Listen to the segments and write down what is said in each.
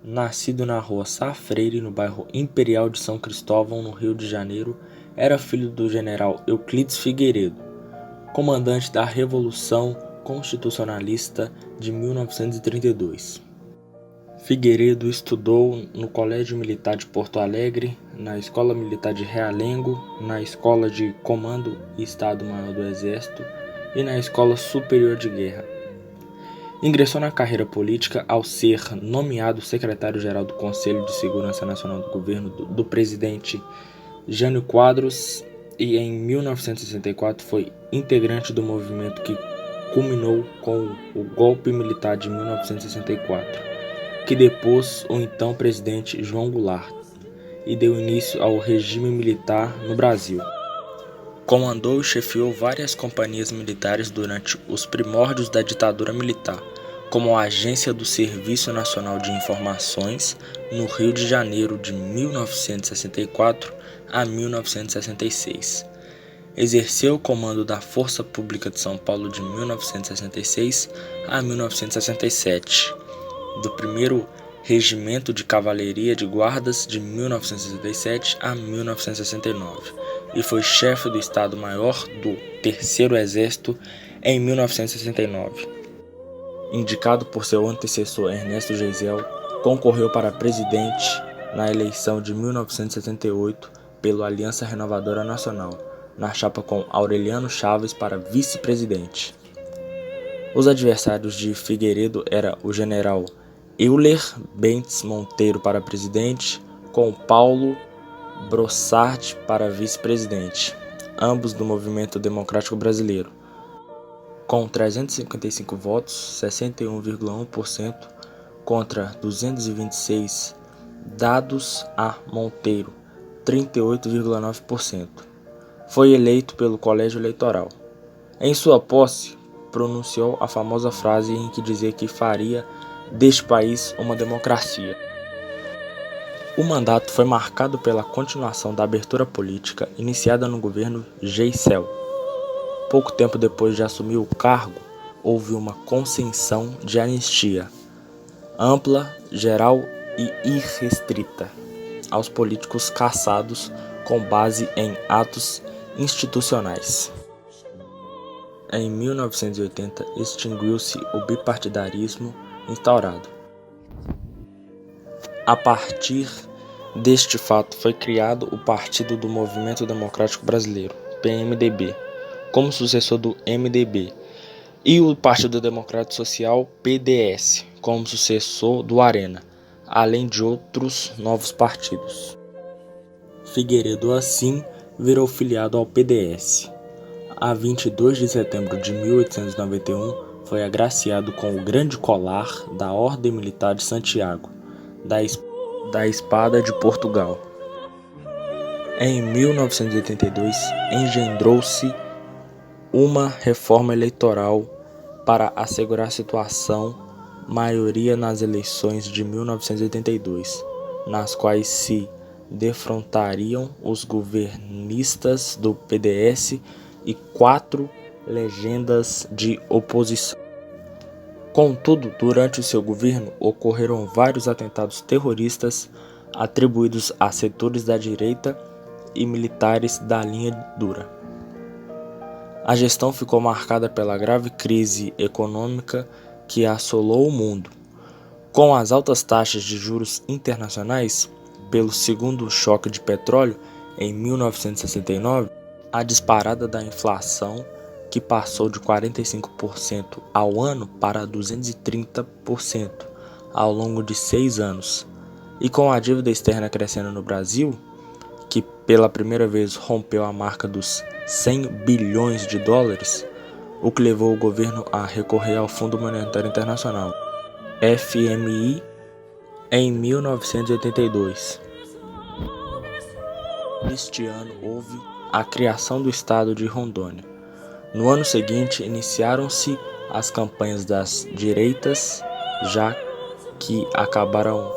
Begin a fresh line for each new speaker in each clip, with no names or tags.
nascido na rua Sá Freire, no bairro Imperial de São Cristóvão, no Rio de Janeiro, era filho do general Euclides Figueiredo, comandante da Revolução Constitucionalista de 1932. Figueiredo estudou no Colégio Militar de Porto Alegre, na Escola Militar de Realengo, na Escola de Comando e Estado-Maior do Exército e na Escola Superior de Guerra. Ingressou na carreira política ao ser nomeado secretário-geral do Conselho de Segurança Nacional do governo do presidente Jânio Quadros e em 1964 foi integrante do movimento que culminou com o golpe militar de 1964, que depôs o então presidente João Goulart e deu início ao regime militar no Brasil. Comandou e chefiou várias companhias militares durante os primórdios da ditadura militar, como a Agência do Serviço Nacional de Informações, no Rio de Janeiro de 1964 a 1966. Exerceu o comando da Força Pública de São Paulo de 1966 a 1967, do 1º Regimento de Cavalaria de Guardas de 1967 a 1969 e foi chefe do Estado-Maior do 3º Exército em 1969. Indicado por seu antecessor Ernesto Geisel, concorreu para presidente na eleição de 1978 pela Aliança Renovadora Nacional, na chapa com Aureliano Chaves para vice-presidente. Os adversários de Figueiredo eram o general Euler Bentes Monteiro para presidente, com Paulo Brossard para vice-presidente, ambos do Movimento Democrático Brasileiro, com 355 votos, 61,1% contra 226 dados a Monteiro, 38,9%. Foi eleito pelo Colégio Eleitoral. Em sua posse, pronunciou a famosa frase em que dizia que faria deste país uma democracia. O mandato foi marcado pela continuação da abertura política iniciada no governo Geisel. Pouco tempo depois de assumir o cargo, houve uma concessão de anistia ampla, geral e irrestrita aos políticos cassados com base em atos institucionais. Em 1980, extinguiu-se o bipartidarismo instaurado. A partir deste fato foi criado o Partido do Movimento Democrático Brasileiro, PMDB, como sucessor do MDB, e o Partido Democrático Social, PDS, como sucessor do Arena, além de outros novos partidos. Figueiredo, assim, virou filiado ao PDS. A 22 de setembro de 1891, foi agraciado com o Grande Colar da Ordem Militar de Santiago, da Espada de Portugal. Em 1982, engendrou-se uma reforma eleitoral para assegurar a situação maioria nas eleições de 1982, nas quais se defrontariam os governistas do PDS e 4 legendas de oposição. Contudo, durante o seu governo, ocorreram vários atentados terroristas atribuídos a setores da direita e militares da linha dura. A gestão ficou marcada pela grave crise econômica que assolou o mundo, com as altas taxas de juros internacionais, pelo segundo choque de petróleo em 1969, a disparada da inflação, que passou de 45% ao ano para 230% ao longo de 6 anos, e com a dívida externa crescendo no Brasil, que pela primeira vez rompeu a marca dos 100 bilhões de dólares, o que levou o governo a recorrer ao Fundo Monetário Internacional, FMI, em 1982. Neste ano houve a criação do estado de Rondônia. No ano seguinte, iniciaram-se as campanhas das direitas, já que acabaram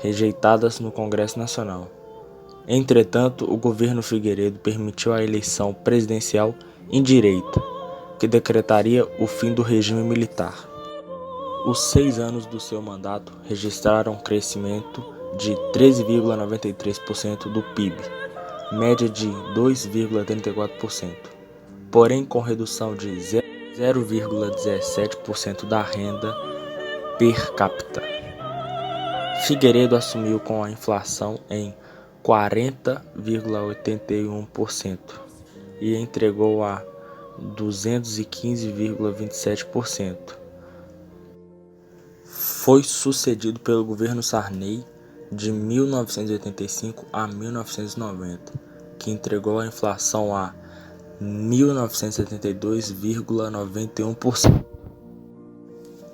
rejeitadas no Congresso Nacional. Entretanto, o governo Figueiredo permitiu a eleição presidencial indireita, que decretaria o fim do regime militar. Os 6 anos do seu mandato registraram um crescimento de 13,93% do PIB, média de 2,34%, porém com redução de 0,17% da renda per capita. Figueiredo assumiu com a inflação em 40,81% e entregou a 215,27%. Foi sucedido pelo governo Sarney de 1985 a 1990, que entregou a inflação a 1972,91%.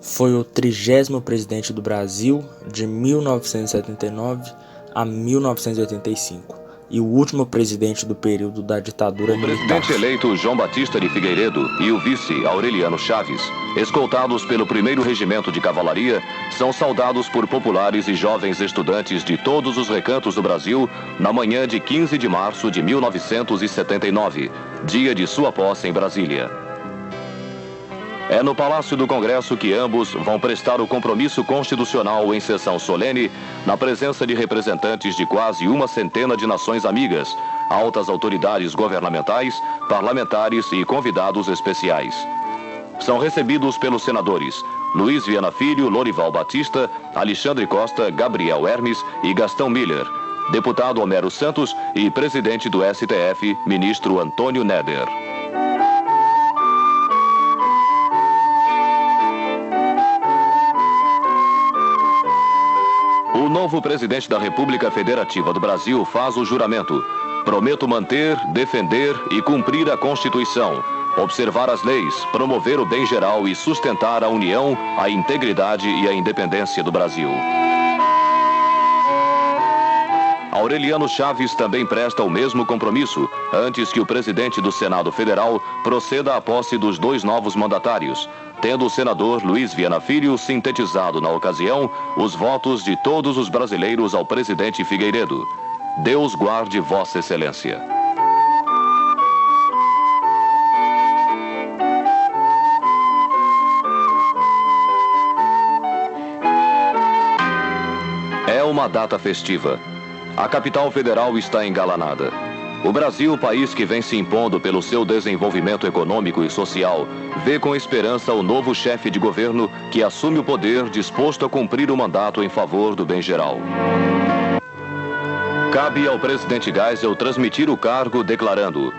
Foi o 30º presidente do Brasil de 1979 a 1985 e o último presidente do período da ditadura militar.
O presidente eleito João Batista de Figueiredo e o vice Aureliano Chaves, escoltados pelo 1º Regimento de Cavalaria, são saudados por populares e jovens estudantes de todos os recantos do Brasil na manhã de 15 de março de 1979, dia de sua posse em Brasília. É no Palácio do Congresso que ambos vão prestar o compromisso constitucional em sessão solene, na presença de representantes de quase uma centena de nações amigas, altas autoridades governamentais, parlamentares e convidados especiais. São recebidos pelos senadores Luiz Viana Filho, Lorival Batista, Alexandre Costa, Gabriel Hermes e Gastão Miller, deputado Homero Santos e presidente do STF, ministro Antônio Neder. O novo presidente da República Federativa do Brasil faz o juramento: prometo manter, defender e cumprir a Constituição, observar as leis, promover o bem geral e sustentar a união, a integridade e a independência do Brasil. Aureliano Chaves também presta o mesmo compromisso antes que o presidente do Senado Federal proceda à posse dos 2 novos mandatários, tendo o senador Luiz Viana Filho sintetizado na ocasião os votos de todos os brasileiros ao presidente Figueiredo. Deus guarde Vossa Excelência. É uma data festiva. A capital federal está engalanada. O Brasil, país que vem se impondo pelo seu desenvolvimento econômico e social, vê com esperança o novo chefe de governo que assume o poder disposto a cumprir o mandato em favor do bem geral. Cabe ao presidente Geisel transmitir o cargo declarando: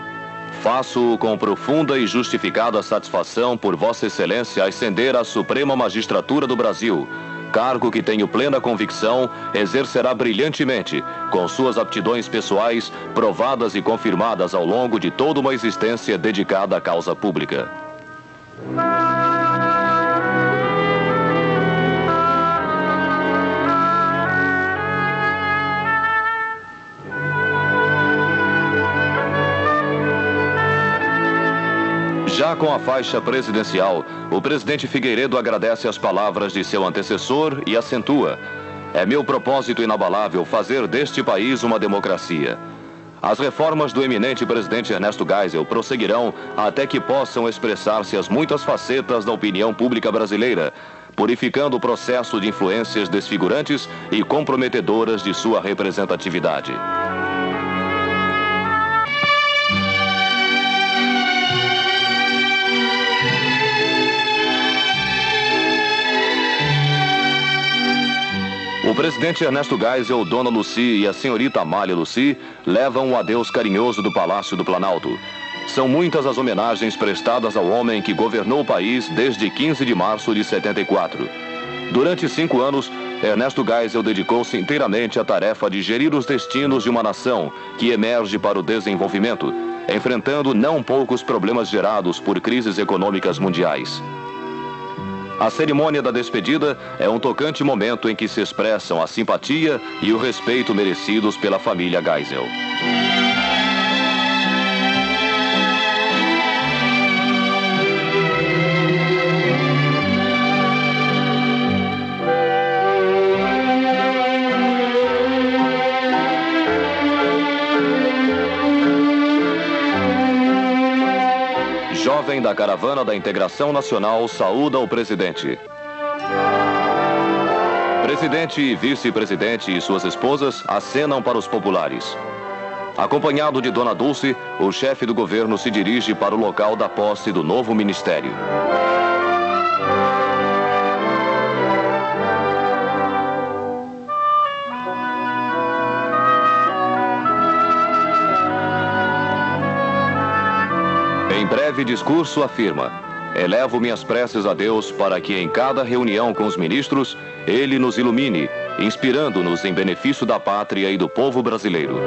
faço-o com profunda e justificada satisfação por Vossa Excelência ascender à Suprema Magistratura do Brasil, cargo que tenho plena convicção exercerá brilhantemente, com suas aptidões pessoais provadas e confirmadas ao longo de toda uma existência dedicada à causa pública. Já com a faixa presidencial, o presidente Figueiredo agradece as palavras de seu antecessor e acentua: é meu propósito inabalável fazer deste país uma democracia. As reformas do eminente presidente Ernesto Geisel prosseguirão até que possam expressar-se as muitas facetas da opinião pública brasileira, purificando o processo de influências desfigurantes e comprometedoras de sua representatividade. O presidente Ernesto Geisel, Dona Lucy e a senhorita Amália Lucy levam um adeus carinhoso do Palácio do Planalto. São muitas as homenagens prestadas ao homem que governou o país desde 15 de março de 74. Durante 5 anos, Ernesto Geisel dedicou-se inteiramente à tarefa de gerir os destinos de uma nação que emerge para o desenvolvimento, enfrentando não poucos problemas gerados por crises econômicas mundiais. A cerimônia da despedida é um tocante momento em que se expressam a simpatia e o respeito merecidos pela família Geisel. Jovem da Caravana da Integração Nacional saúda o presidente. Presidente e vice-presidente e suas esposas acenam para os populares. Acompanhado de Dona Dulce, o chefe do governo se dirige para o local da posse do novo ministério. Em breve discurso afirma: elevo minhas preces a Deus para que em cada reunião com os ministros, Ele nos ilumine, inspirando-nos em benefício da pátria e do povo brasileiro.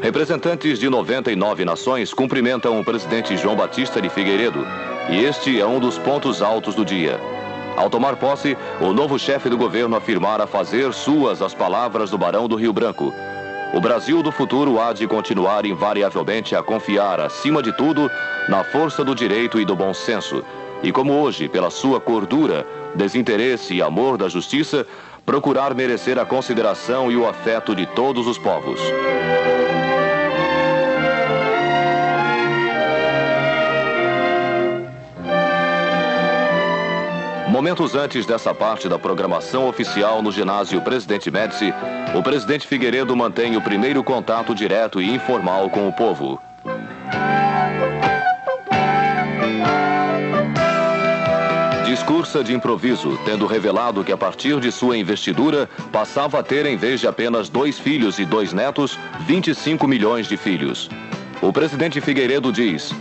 Representantes de 99 nações cumprimentam o presidente João Batista de Figueiredo, e este é um dos pontos altos do dia. Ao tomar posse, o novo chefe do governo afirmara fazer suas as palavras do Barão do Rio Branco. O Brasil do futuro há de continuar invariavelmente a confiar, acima de tudo, na força do direito e do bom senso, e como hoje, pela sua cordura, desinteresse e amor da justiça, procurar merecer a consideração e o afeto de todos os povos. Momentos antes dessa parte da programação oficial no ginásio Presidente Médici, o presidente Figueiredo mantém o primeiro contato direto e informal com o povo. Discursa de improviso, tendo revelado que a partir de sua investidura passava a ter, em vez de apenas 2 filhos e 2 netos, 25 milhões de filhos. O presidente Figueiredo diz: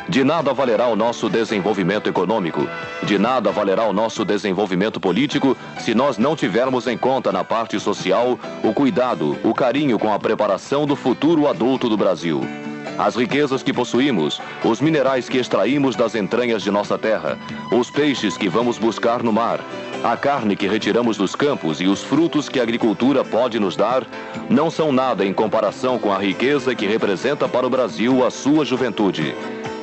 de nada valerá o nosso desenvolvimento econômico, de nada valerá o nosso desenvolvimento político se nós não tivermos em conta na parte social o cuidado, o carinho com a preparação do futuro adulto do Brasil. As riquezas que possuímos, os minerais que extraímos das entranhas de nossa terra, os peixes que vamos buscar no mar, a carne que retiramos dos campos e os frutos que a agricultura pode nos dar, não são nada em comparação com a riqueza que representa para o Brasil a sua juventude.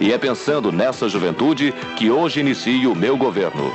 E é pensando nessa juventude que hoje inicio o meu governo.